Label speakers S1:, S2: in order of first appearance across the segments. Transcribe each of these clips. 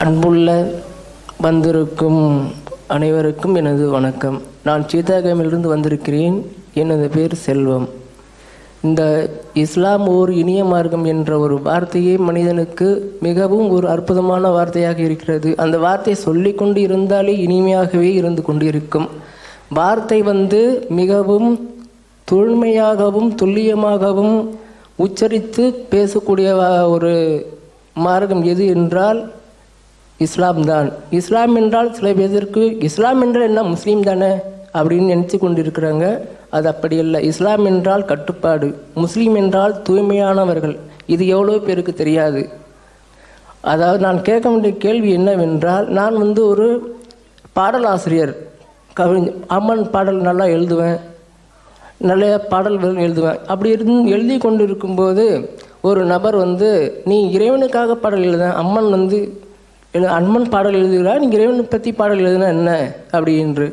S1: அன்புள்ள வந்திருக்கும் அனைவருக்கும் எனது வணக்கம். நான் சீதாகாமிலிருந்து வந்திருக்கிறேன். எனது பேர் செல்வம். இந்த இஸ்லாம் ஓர் இனிய மார்க்கம் என்ற ஒரு வார்த்தையே மனிதனுக்கு மிகவும் ஒரு அற்புதமான வார்த்தையாக இருக்கிறது. அந்த வார்த்தையை சொல்லிக்கொண்டு இருந்தாலே இனிமையாகவே இருந்து கொண்டிருக்கும். வார்த்தை மிகவும் தூய்மையாகவும் துல்லியமாகவும் உச்சரித்து பேசக்கூடிய ஒரு மார்க்கம் எது என்றால் இஸ்லாம் தான். இஸ்லாம் என்றால் சில பேருக்கு இஸ்லாம் என்றால் என்ன, முஸ்லீம் தானே அப்படின்னு நினச்சி கொண்டிருக்கிறாங்க. அது அப்படி இல்லை. இஸ்லாம் என்றால் கட்டுப்பாடு, முஸ்லீம் என்றால் தூய்மையானவர்கள். இது எவ்வளோ பேருக்கு தெரியாது. அதாவது நான் கேட்க வேண்டிய கேள்வி என்னவென்றால், நான் ஒரு பாடலாசிரியர், அம்மன் பாடல் நல்லா எழுதுவேன், நிறைய பாடல்கள் எழுதுவேன். அப்படி எழுதி கொண்டு இருக்கும்போது ஒரு நபர் நீ இறைவனுக்காக பாடல் எழுத, அம்மன் பாடல் எழுதுகிறா, நீ இறைவனை பற்றி பாடல் எழுதுனா என்ன அப்படின்று.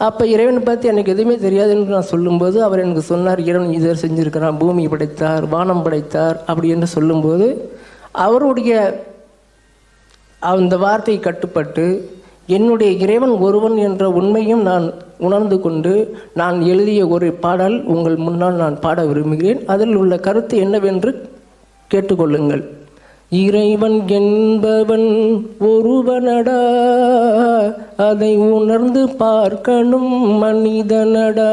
S1: அப்போ இறைவனை பற்றி எனக்கு எதுவுமே தெரியாது என்று நான் சொல்லும்போது அவர் எனக்கு சொன்னார், இறைவன் இதை செஞ்சுருக்கிறான், பூமி படைத்தார், வானம் படைத்தார் அப்படி என்று சொல்லும்போது அவருடைய அந்த வார்த்தை கட்டுப்பட்டு என்னுடைய இறைவன் ஒருவன் என்ற உண்மையும் நான் உணர்ந்து கொண்டு நான் எழுதிய ஒரு பாடல் உங்கள் முன்னால் நான் பாட விரும்புகிறேன். அதில் உள்ள கருத்து என்னவென்று கேட்டுக்கொள்ளுங்கள். இறைவன் என்பவன் ஒருவனடா, அதை உணர்ந்து பார்க்கணும் மனிதனடா.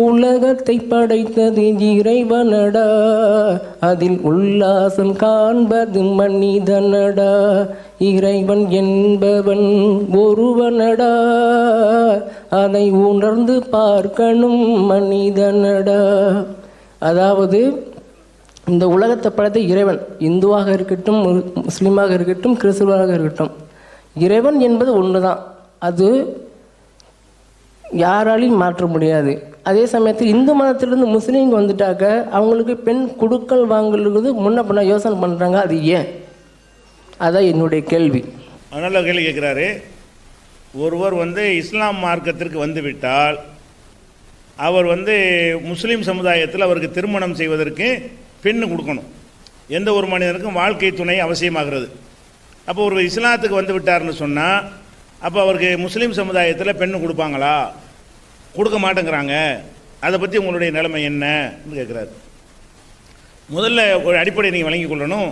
S1: உலகத்தை படைத்தது இறைவனடா, அதில் உல்லாசம் காண்பது மனிதனடா. இறைவன் என்பவன் ஒருவனடா, அதை உணர்ந்து பார்க்கணும் மனிதனடா. அதாவது இந்த உலகத்தை படைத்த இறைவன், இந்துவாக இருக்கட்டும், முஸ்லீமாக இருக்கட்டும், கிறிஸ்துவாக இருக்கட்டும், இறைவன் என்பது ஒன்று தான். அது யாராலையும் மாற்ற முடியாது. அதே சமயத்தில் இந்து மதத்திலிருந்து முஸ்லீம்கள் வந்துட்டாக்க அவங்களுக்கு பெண் கொடுக்கல் வாங்கலுக்கு முன்ன பின்ன யோசனை பண்ணுறாங்க. அது ஏன்? அதான் என்னுடைய கேள்வி.
S2: நல்ல கேள்வி கேட்குறாரு. ஒருவர் இஸ்லாம் மார்க்கத்திற்கு வந்துவிட்டால் அவர் முஸ்லீம் சமுதாயத்தில் அவருக்கு திருமணம் செய்வதற்கு பெண்ணு கொடுக்கணும். எந்த ஒரு மனிதனுக்கும் வாழ்க்கை துணை அவசியமாகிறது. அப்போ ஒரு இஸ்லாத்துக்கு வந்து விட்டார்னு சொன்னால் அப்போ அவருக்கு முஸ்லீம் சமுதாயத்தில் பெண்ணு கொடுப்பாங்களா? கொடுக்க மாட்டேங்கிறாங்க. அதை பற்றி உங்களுடைய நிலைமை என்னன்னு கேட்குறாரு. முதல்ல ஒரு அடிப்படை நீங்கள் வழங்கி கொள்ளணும்.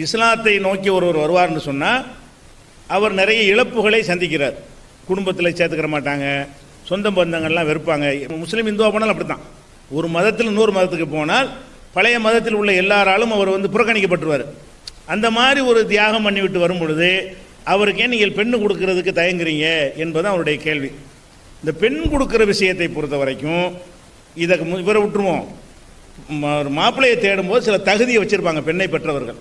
S2: இஸ்லாத்தை நோக்கி ஒருவர் வருவார்னு சொன்னால் அவர் நிறைய இழப்புகளை சந்திக்கிறார். குடும்பத்தில் சேர்த்துக்கிற மாட்டாங்க, சொந்த பந்தங்கள்லாம் வெறுப்பாங்க. முஸ்லீம் இந்துவா போனாலும் அப்படி தான். ஒரு மதத்தில் இன்னொரு மதத்துக்கு போனால் பழைய மதத்தில் உள்ள எல்லாராலும் அவர் புறக்கணிக்கப்பட்டுருவார். அந்த மாதிரி ஒரு தியாகம் பண்ணிவிட்டு வரும் பொழுது அவருக்கே நீங்கள் பெண்ணு கொடுக்கறதுக்கு தயங்குறீங்க என்பது அவருடைய கேள்வி. இந்த பெண் கொடுக்குற விஷயத்தை பொறுத்த வரைக்கும் இதை இவரை விட்டுருவோம். மாப்பிள்ளையை தேடும்போது சில தகுதியை வச்சுருப்பாங்க. பெண்ணை பெற்றவர்கள்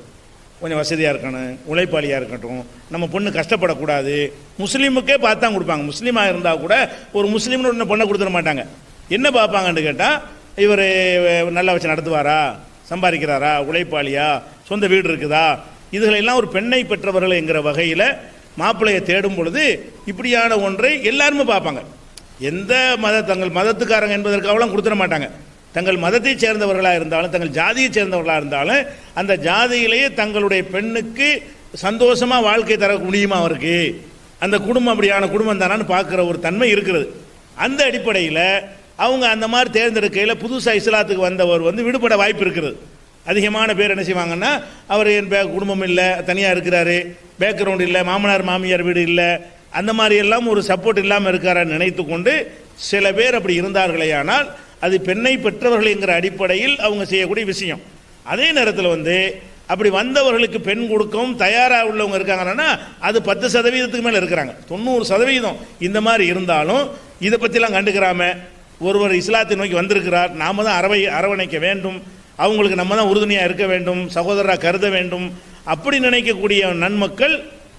S2: கொஞ்சம் வசதியாக இருக்கணும், உழைப்பாளியாக இருக்கட்டும், நம்ம பொண்ணு கஷ்டப்படக்கூடாது. முஸ்லீமுக்கே பார்த்து தான் கொடுப்பாங்க. முஸ்லீமாக இருந்தால் கூட ஒரு முஸ்லீம்னு ஒன்று பொண்ணை கொடுத்துட மாட்டாங்க. என்ன பார்ப்பாங்கன்னு கேட்டால், இவர் நல்லா வச்சு நடத்துவாரா, சம்பாதிக்கிறாரா, உழைப்பாளியா, சொந்த வீடு இருக்குதா, இதுகளெல்லாம் ஒரு பெண்ணை பெற்றவர்கள் என்கிற வகையில் மாப்பிள்ளையை தேடும் பொழுது இப்படியான ஒன்றை எல்லாருமே பார்ப்பாங்க. எந்த தங்கள் மதத்துக்காரங்க என்பதற்காகலாம் கொடுத்துட மாட்டாங்க. தங்கள் மதத்தை சேர்ந்தவர்களாக இருந்தாலும், தங்கள் ஜாதியை சேர்ந்தவர்களாக இருந்தாலும், அந்த ஜாதியிலேயே தங்களுடைய பெண்ணுக்கு சந்தோஷமாக வாழ்க்கை தர முடியுமா அவருக்கு, அந்த குடும்பம் அப்படியான குடும்பம் தானான்னு பார்க்குற ஒரு தன்மை இருக்கிறது. அந்த அடிப்படையில் அவங்க அந்த மாதிரி தேர்ந்தெடுக்கையில் புதுசாக இஸ்லாத்துக்கு வந்தவர் விடுபட வாய்ப்பு இருக்கிறது. அதிகமான பேர் என்ன செய்வாங்கன்னா, அவர் என் குடும்பம் இல்லை, தனியாக இருக்கிறாரு, பேக்ரவுண்ட் இல்லை, மாமனார் மாமியார் வீடு இல்லை, அந்த மாதிரி எல்லாம் ஒரு சப்போர்ட் இல்லாமல் இருக்காரான்னு நினைத்து கொண்டு சில பேர் அப்படி இருந்தார்களே. ஆனால் அது பெண்ணை பெற்றவர்கள் என்கிற அடிப்படையில் அவங்க செய்யக்கூடிய விஷயம். அதே நேரத்தில் அப்படி வந்தவர்களுக்கு பெண் கொடுக்கவும் தயாராக உள்ளவங்க இருக்காங்கன்னா அது 10% மேலே இருக்கிறாங்க. 90% இந்த மாதிரி இருந்தாலும் இதை பற்றிலாம் கண்டுக்கிறாம ஒருவர் இஸ்லாத்தை நோக்கி வந்திருக்கிறார், நாம தான் அரவணைக்க வேண்டும், அவங்களுக்கு நம்ம தான் உறுதுணையாக இருக்க வேண்டும், சகோதரராக கருத வேண்டும், அப்படி நினைக்கக்கூடிய நன்மக்கள்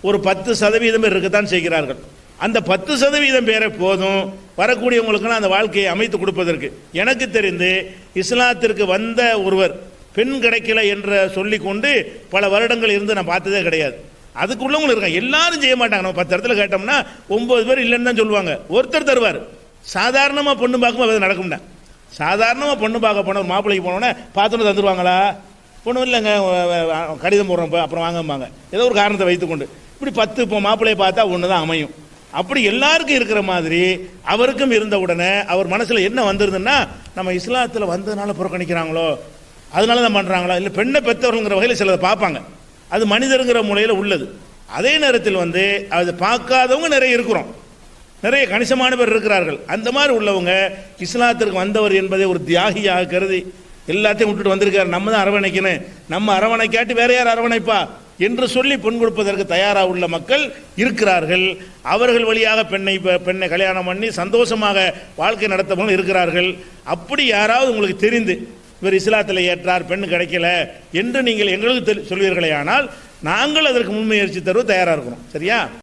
S2: ஒரு 10% பேர் இருக்கத்தான் செய்கிறார்கள். அந்த 10% பேரை போதும் வரக்கூடியவங்களுக்குலாம் அந்த வாழ்க்கையை அமைத்து கொடுப்பதற்கு. எனக்கு தெரிந்து இஸ்லாத்திற்கு வந்த ஒருவர் பெண் கிடைக்கல என்று சொல்லி கொண்டு பல வருடங்கள் இருந்து நான் பார்த்ததே கிடையாது. அதுக்குள்ளவங்களும் இருக்காங்க. எல்லாரும் செய்ய மாட்டாங்க. நம்ம 10 இடத்துல கேட்டோம்னா 9 பேர் இல்லைன்னு தான் சொல்லுவாங்க. ஒருத்தர் தருவார். சாதாரணமாக பொண்ணு பார்க்கும்போது அது நடக்கும்னா, சாதாரணமாக பொண்ணு பார்க்க போன ஒரு மாப்பிள்ளைக்கு போனோன்னே பார்த்துன்னு தந்துடுவாங்களா? ஒன்றும் இல்லைங்க, கடிதம் போடுறோம், அப்புறம் வாங்கம்பாங்க, ஏதோ ஒரு காரணத்தை வைத்துக்கொண்டு. இப்படி 10 இப்போ மாப்பிள்ளையை பார்த்தா ஒன்று தான் அமையும். அப்படி எல்லாருக்கும் இருக்கிற மாதிரி அவருக்கும் இருந்த உடனே அவர் மனசில் என்ன வந்துருதுன்னா, நம்ம இஸ்லாத்தில் வந்ததுனால புறக்கணிக்கிறாங்களோ, அதனால தான் பண்ணுறாங்களோ, இல்லை பெண்ணை பெற்றவர்கள்ங்கிற வகையில் சிலதை பார்ப்பாங்க. அது மனிதருங்கிற முறையில் உள்ளது. அதே நேரத்தில் அதை பார்க்காதவங்க நிறைய இருக்கிறோம், நிறைய கணிசமான பேர் இருக்கிறார்கள். அந்த மாதிரி உள்ளவங்க இஸ்லாத்திற்கு வந்தவர் என்பதை ஒரு தியாகியாக கருதி எல்லாத்தையும் விட்டுட்டு வந்திருக்காரு, நம்ம தான் அரவணைக்கணும், நம்ம அரவணைக்காட்டி வேற யார் அரவணைப்பா என்று சொல்லி பெண் கொடுப்பதற்கு தயாராக உள்ள மக்கள் இருக்கிறார்கள். அவர்கள் வழியாக பெண்ணை கல்யாணம் பண்ணி சந்தோஷமாக வாழ்க்கை நடத்தவங்க இருக்கிறார்கள். அப்படி யாராவது உங்களுக்கு தெரிந்து இவர் இஸ்லாத்தில் ஏற்றார், பெண் கிடைக்கல என்று நீங்கள் எங்களுக்கு சொல்வீர்களே, ஆனால் நாங்கள் அதற்கு முன்முயற்சி தருவ தயாராக இருக்கிறோம். சரியா?